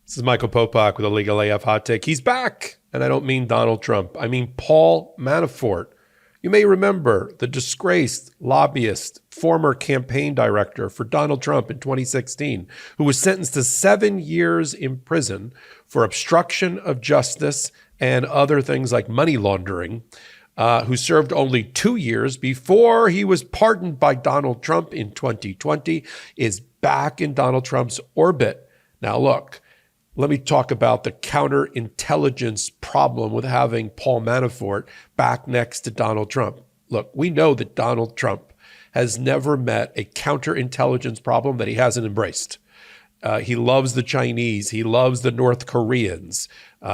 This is Michael Popok with a Legal AF hot take. He's back. And I don't mean Donald Trump. I mean Paul Manafort. You may remember the disgraced lobbyist, former campaign director for Donald Trump in 2016, who was sentenced to 7 years in prison for obstruction of justice and other things like money laundering, who served only 2 years before he was pardoned by Donald Trump in 2020, is back in Donald Trump's orbit. Now, look. Let me talk about the counterintelligence problem with having Paul Manafort back next to Donald Trump. Look, we know that Donald Trump has never met a counterintelligence problem that he hasn't embraced. He loves the Chinese. He loves the North Koreans.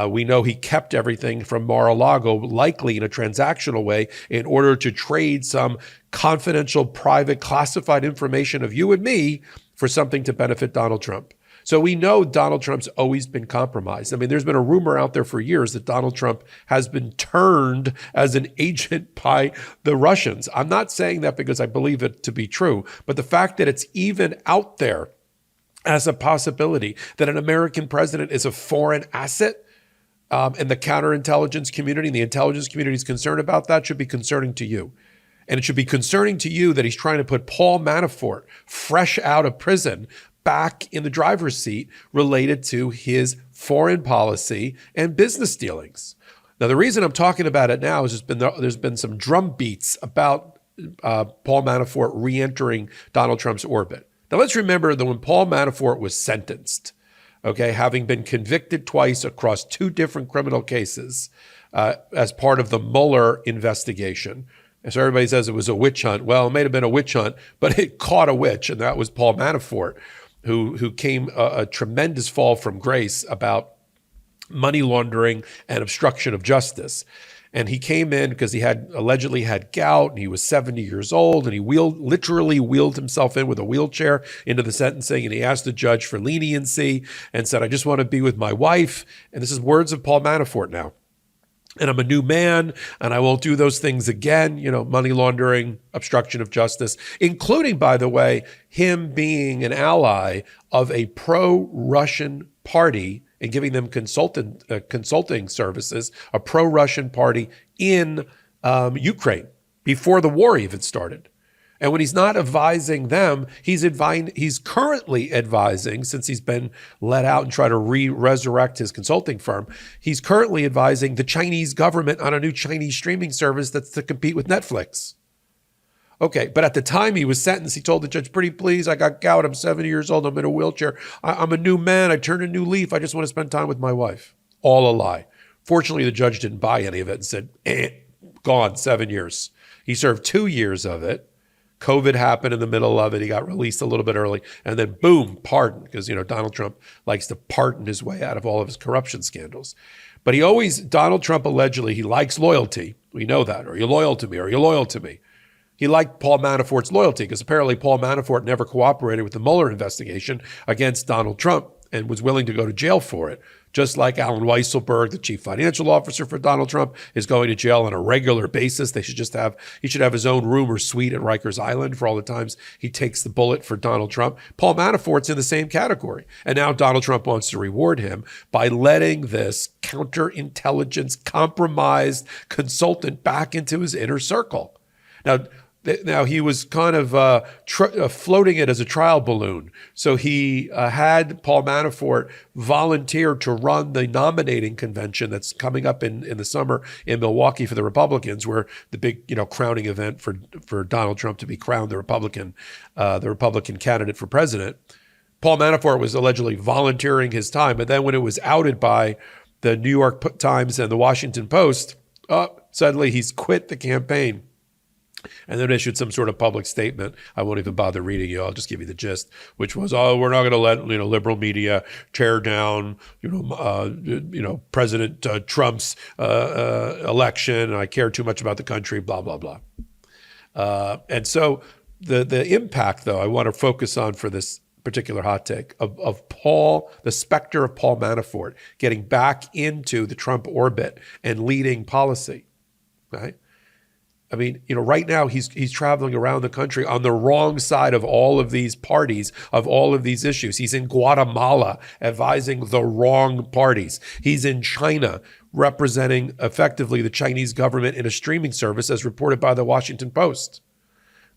We know he kept everything from Mar-a-Lago, likely in a transactional way, in order to trade some confidential, private, classified information of you and me for something to benefit Donald Trump. So we know Donald Trump's always been compromised. I mean, there's been a rumor out there for years that Donald Trump has been turned as an agent by the Russians. I'm not saying that because I believe it to be true, but the fact that it's even out there as a possibility that an American president is a foreign asset, and the counterintelligence community and the intelligence community is concerned about that should be concerning to you. And it should be concerning to you that he's trying to put Paul Manafort, fresh out of prison, back in the driver's seat related to his foreign policy and business dealings. Now, the reason I'm talking about it now is there's been some drum beats about Paul Manafort re-entering Donald Trump's orbit. Now, let's remember that when Paul Manafort was sentenced, okay, having been convicted twice across 2 different criminal cases as part of the Mueller investigation. So everybody says it was a witch hunt. Well, it may have been a witch hunt, but it caught a witch, and that was Paul Manafort, who came a tremendous fall from grace about money laundering and obstruction of justice. And he came in because he had allegedly had gout, and he was 70 years old, and he literally wheeled himself in with a wheelchair into the sentencing, and he asked the judge for leniency and said, "I just want to be with my wife." And this is words of Paul Manafort now. "And I'm a new man, and I won't do those things again," money laundering, obstruction of justice, including, by the way, him being an ally of a pro-Russian party and giving them consulting services, a pro-Russian party in Ukraine before the war even started. And when he's not advising them, he's currently advising, since he's been let out and try to resurrect his consulting firm, he's currently advising the Chinese government on a new Chinese streaming service that's to compete with Netflix. Okay, but at the time he was sentenced, he told the judge, "Pretty please, I got gout, I'm 70 years old, I'm in a wheelchair, I'm a new man, I turned a new leaf, I just want to spend time with my wife." All a lie. Fortunately, the judge didn't buy any of it and said, gone, 7 years. He served 2 years of it. COVID happened in the middle of it. He got released a little bit early, and then boom, pardon, because Donald Trump likes to pardon his way out of all of his corruption scandals. But Donald Trump allegedly, he likes loyalty. We know that. "Are you loyal to me? Are you loyal to me?" He liked Paul Manafort's loyalty because apparently Paul Manafort never cooperated with the Mueller investigation against Donald Trump and was willing to go to jail for it. Just like Alan Weisselberg, the chief financial officer for Donald Trump, is going to jail on a regular basis. He should have his own room or suite at Rikers Island for all the times he takes the bullet for Donald Trump. Paul Manafort's in the same category. And now Donald Trump wants to reward him by letting this counterintelligence compromised consultant back into his inner circle. Now, he was kind of floating it as a trial balloon. So he had Paul Manafort volunteer to run the nominating convention that's coming up in the summer in Milwaukee for the Republicans, where the big crowning event for Donald Trump to be crowned the Republican candidate for president. Paul Manafort was allegedly volunteering his time, but then when it was outed by the New York Times and the Washington Post, suddenly he's quit the campaign. And then issued some sort of public statement. I won't even bother reading you. I'll just give you the gist, which was, we're not going to let liberal media tear down President Trump's election. And I care too much about the country. Blah blah blah. And so the impact, though, I want to focus on for this particular hot take of Paul, the specter of Paul Manafort, getting back into the Trump orbit and leading policy, right? I mean, right now he's traveling around the country on the wrong side of all of these parties, of all of these issues. He's in Guatemala advising the wrong parties. He's in China representing effectively the Chinese government in a streaming service, as reported by the Washington Post.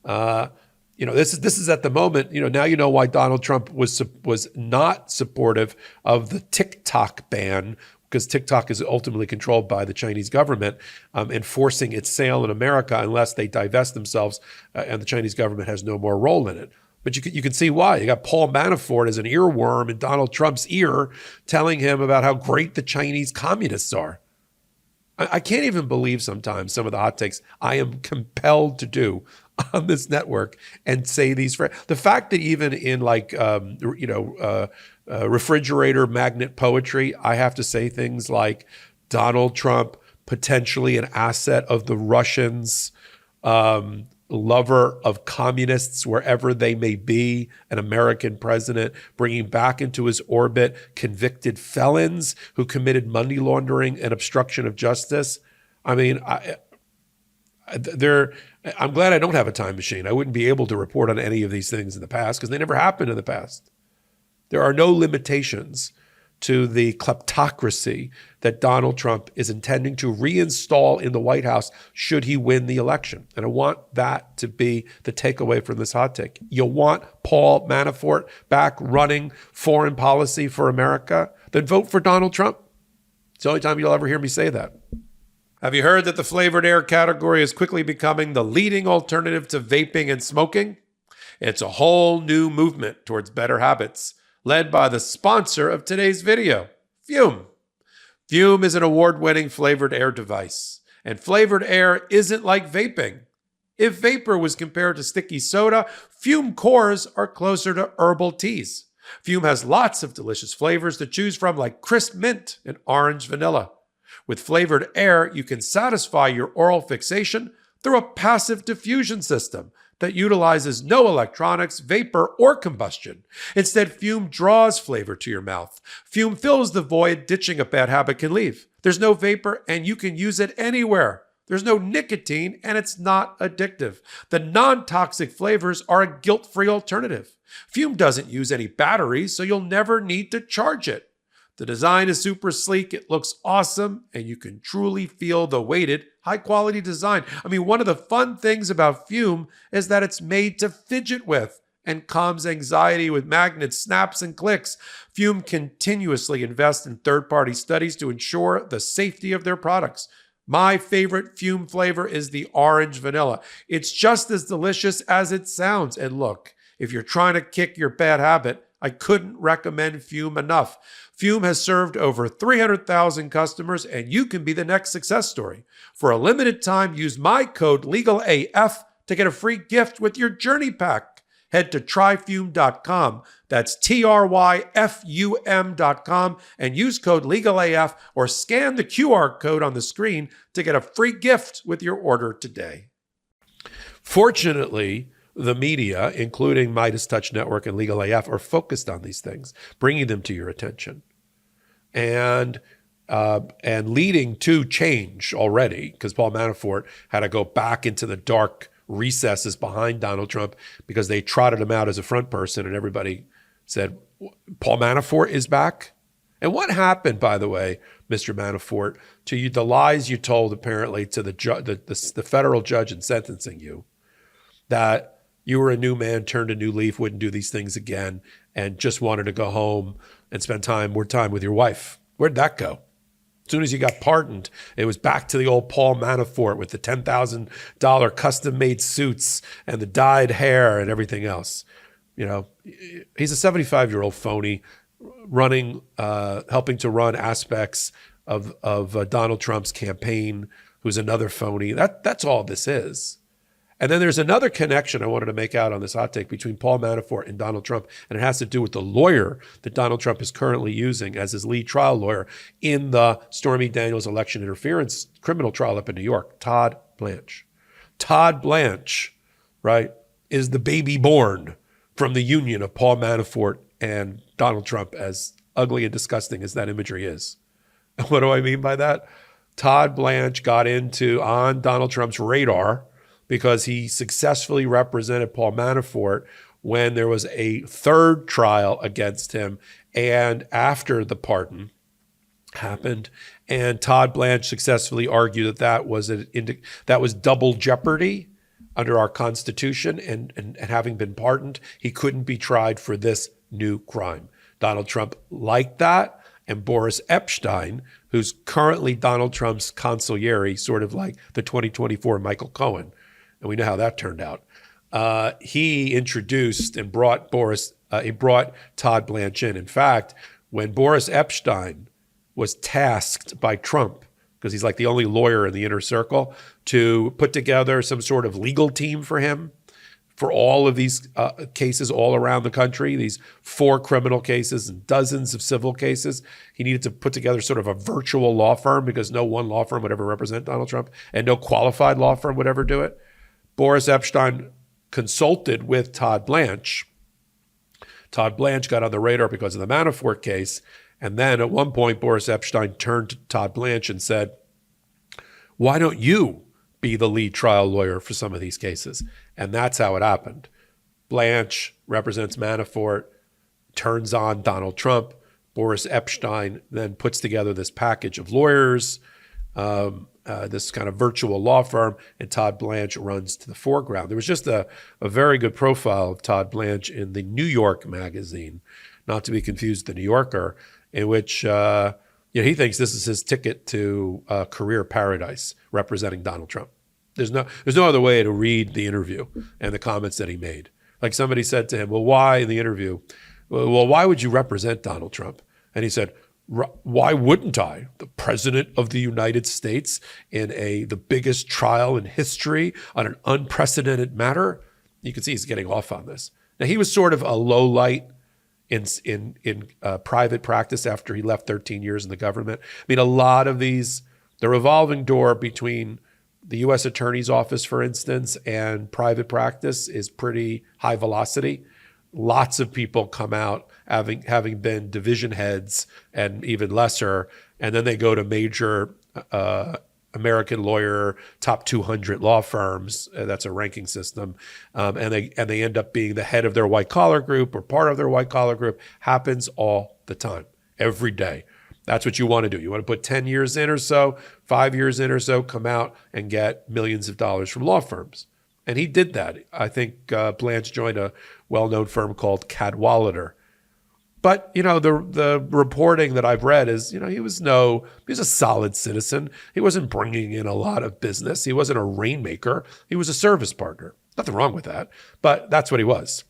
This is at the moment, now you know why Donald Trump was not supportive of the TikTok ban, because TikTok is ultimately controlled by the Chinese government, enforcing its sale in America unless they divest themselves, and the Chinese government has no more role in it. But you can see why. You got Paul Manafort as an earworm in Donald Trump's ear, telling him about how great the Chinese communists are. I can't even believe sometimes some of the hot takes I am compelled to do on this network and say these. The fact that even in refrigerator magnet poetry, I have to say things like Donald Trump, potentially an asset of the Russians, lover of communists wherever they may be, an American president, bringing back into his orbit convicted felons who committed money laundering and obstruction of justice. I mean, I'm glad I don't have a time machine. I wouldn't be able to report on any of these things in the past because they never happened in the past. There are no limitations to the kleptocracy that Donald Trump is intending to reinstall in the White House should he win the election. And I want that to be the takeaway from this hot take. You want Paul Manafort back running foreign policy for America? Then vote for Donald Trump. It's the only time you'll ever hear me say that. Have you heard that the flavored air category is quickly becoming the leading alternative to vaping and smoking? It's a whole new movement towards better habits, led by the sponsor of today's video, Fume. Fume is an award-winning flavored air device, and flavored air isn't like vaping. If vapor was compared to sticky soda, Fume cores are closer to herbal teas. Fume has lots of delicious flavors to choose from, like crisp mint and orange vanilla. With flavored air, you can satisfy your oral fixation through a passive diffusion system that utilizes no electronics, vapor, or combustion. Instead, Fume draws flavor to your mouth. Fume fills the void ditching a bad habit can leave. There's no vapor, and you can use it anywhere. There's no nicotine, and it's not addictive. The non-toxic flavors are a guilt-free alternative. Fume doesn't use any batteries, so you'll never need to charge it. The design is super sleek, it looks awesome, and you can truly feel the weighted, high-quality design. I mean, one of the fun things about Fume is that it's made to fidget with and calms anxiety with magnets, snaps, and clicks. Fume continuously invests in third-party studies to ensure the safety of their products. My favorite Fume flavor is the orange vanilla. It's just as delicious as it sounds. And look, if you're trying to kick your bad habit, I couldn't recommend Fume enough. Fume has served over 300,000 customers, and you can be the next success story. For a limited time, use my code LEGALAF to get a free gift with your Journey Pack. Head to tryfume.com. That's TRYFUM.com and use code LEGALAF or scan the QR code on the screen to get a free gift with your order today. Fortunately, the media, including MeidasTouch Network and Legal AF, are focused on these things, bringing them to your attention, and leading to change already, because Paul Manafort had to go back into the dark recesses behind Donald Trump because they trotted him out as a front person, and everybody said, Paul Manafort is back? And what happened, by the way, Mr. Manafort, to you, the lies you told apparently to the federal judge in sentencing you, that you were a new man, turned a new leaf, wouldn't do these things again, and just wanted to go home and spend more time with your wife. Where'd that go? As soon as you got pardoned, it was back to the old Paul Manafort with the $10,000 custom-made suits and the dyed hair and everything else. You know, he's a 75-year-old phony helping to run aspects of Donald Trump's campaign, who's another phony. That's all this is. And then there's another connection I wanted to make out on this hot take between Paul Manafort and Donald Trump, and it has to do with the lawyer that Donald Trump is currently using as his lead trial lawyer in the Stormy Daniels election interference criminal trial up in New York, Todd Blanche. Todd Blanche, right, is the baby born from the union of Paul Manafort and Donald Trump, as ugly and disgusting as that imagery is. And what do I mean by that? Todd Blanche got on Donald Trump's radar because he successfully represented Paul Manafort when there was a third trial against him and after the pardon happened. And Todd Blanche successfully argued that was double jeopardy under our Constitution, and having been pardoned, he couldn't be tried for this new crime. Donald Trump liked that, and Boris Epshtein, who's currently Donald Trump's consigliere, sort of like the 2024 Michael Cohen, and we know how that turned out. He introduced and brought Todd Blanche in. In fact, when Boris Epshtein was tasked by Trump, because he's like the only lawyer in the inner circle, to put together some sort of legal team for him for all of these cases all around the country, these 4 criminal cases and dozens of civil cases. He needed to put together sort of a virtual law firm because no one law firm would ever represent Donald Trump and no qualified law firm would ever do it. Boris Epshtein consulted with Todd Blanche. Todd Blanche got on the radar because of the Manafort case. And then at one point, Boris Epshtein turned to Todd Blanche and said, why don't you be the lead trial lawyer for some of these cases? And that's how it happened. Blanche represents Manafort, turns on Donald Trump. Boris Epshtein then puts together this package of lawyers, this kind of virtual law firm, and Todd Blanche runs to the foreground. There was just a very good profile of Todd Blanche in the New York magazine, not to be confused with the New Yorker, in which he thinks this is his ticket to career paradise, representing Donald Trump. There's no other way to read the interview and the comments that he made. Like somebody said to him, well, why in the interview? Well, why would you represent Donald Trump? And he said, why wouldn't I? The president of the United States in the biggest trial in history on an unprecedented matter. You can see he's getting off on this. Now, he was sort of a lowlight in private practice after he left 13 years in the government. I mean, a lot of these, the revolving door between the U.S. Attorney's Office, for instance, and private practice is pretty high velocity. Lots of people come out having been division heads and even lesser, and then they go to major American lawyer, top 200 law firms. That's a ranking system. And they end up being the head of their white collar group or part of their white collar group. Happens all the time, every day. That's what you want to do. You want to put 10 years in or so, 5 years in or so, come out and get millions of dollars from law firms. And he did that. I think Blanche joined a well-known firm called Cadwalader. But, the reporting that I've read is, he was a solid citizen. He wasn't bringing in a lot of business. He wasn't a rainmaker. He was a service partner. Nothing wrong with that, but that's what he was.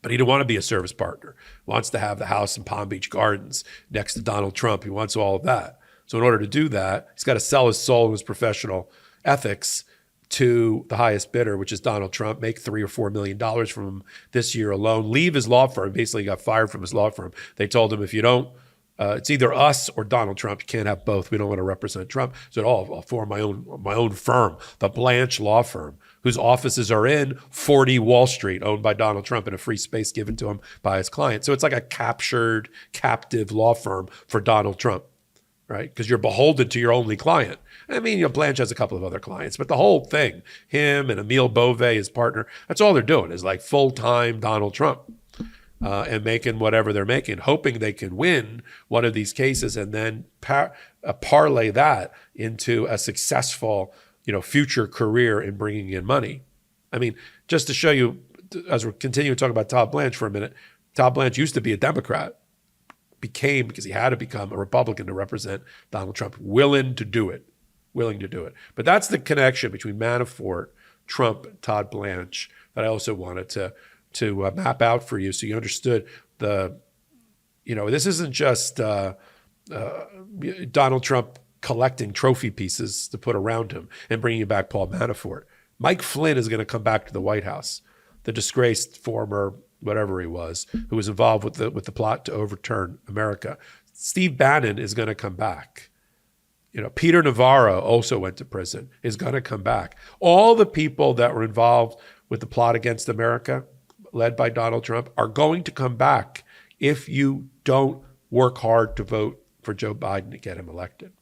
But he didn't want to be a service partner. He wants to have the house in Palm Beach Gardens next to Donald Trump. He wants all of that. So in order to do that, he's got to sell his soul and his professional ethics to the highest bidder, which is Donald Trump, make $3 or $4 million from him this year alone, leave his law firm, basically got fired from his law firm. They told him, if you don't, it's either us or Donald Trump. You can't have both. We don't want to represent Trump. So I'll form my own firm, the Blanche Law Firm, whose offices are in 40 Wall Street, owned by Donald Trump in a free space given to him by his client. So it's like a captive law firm for Donald Trump, right? Because you're beholden to your only client. I mean, Blanche has a couple of other clients, but the whole thing, him and Emile Beauvais, his partner, that's all they're doing is like full-time Donald Trump and making whatever they're making, hoping they can win one of these cases and then parlay that into a successful, future career in bringing in money. I mean, just to show you, as we're continuing to talk about Todd Blanche for a minute, Todd Blanche used to be a Democrat, because he had to become a Republican to represent Donald Trump, willing to do it. But that's the connection between Manafort, Trump, and Todd Blanche that I also wanted to map out for you so you understood this isn't just Donald Trump collecting trophy pieces to put around him and bringing back Paul Manafort. Mike Flynn is going to come back to the White House, the disgraced former whatever he was, who was involved with the plot to overturn America. Steve Bannon is going to come back. Peter Navarro also went to prison, is going to come back. All the people that were involved with the plot against America, led by Donald Trump, are going to come back if you don't work hard to vote for Joe Biden to get him elected.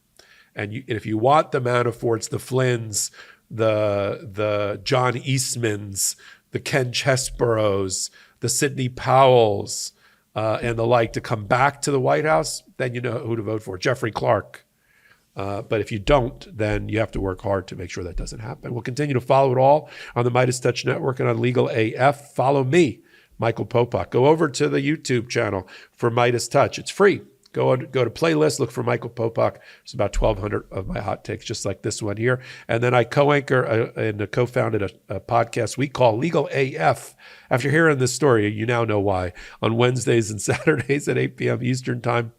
And if you want the Manaforts, the Flynns, the John Eastmans, the Ken Chesboroughs, the Sidney Powells, and the like to come back to the White House, then you know who to vote for. Jeffrey Clark. But if you don't, then you have to work hard to make sure that doesn't happen. We'll continue to follow it all on the MeidasTouch Network and on Legal AF. Follow me, Michael Popok. Go over to the YouTube channel for MeidasTouch. It's free. Go to playlist, look for Michael Popok. There's about 1,200 of my hot takes, just like this one here. And then I co-anchor and co-founded a podcast we call Legal AF. After hearing this story, you now know why. On Wednesdays and Saturdays at 8 p.m. Eastern Time.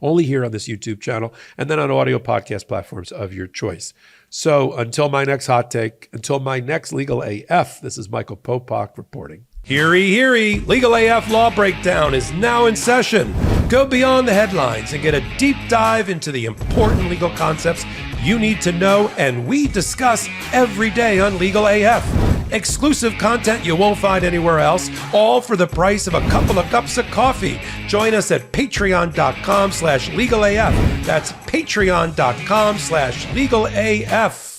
Only here on this YouTube channel, and then on audio podcast platforms of your choice. So until my next hot take, until my next Legal AF, this is Michael Popok reporting. Heary, heary, Legal AF Law Breakdown is now in session. Go beyond the headlines and get a deep dive into the important legal concepts you need to know, and we discuss every day on Legal AF. Exclusive content you won't find anywhere else, all for the price of a couple of cups of coffee. Join us at patreon.com/legalaf. That's patreon.com/legalaf.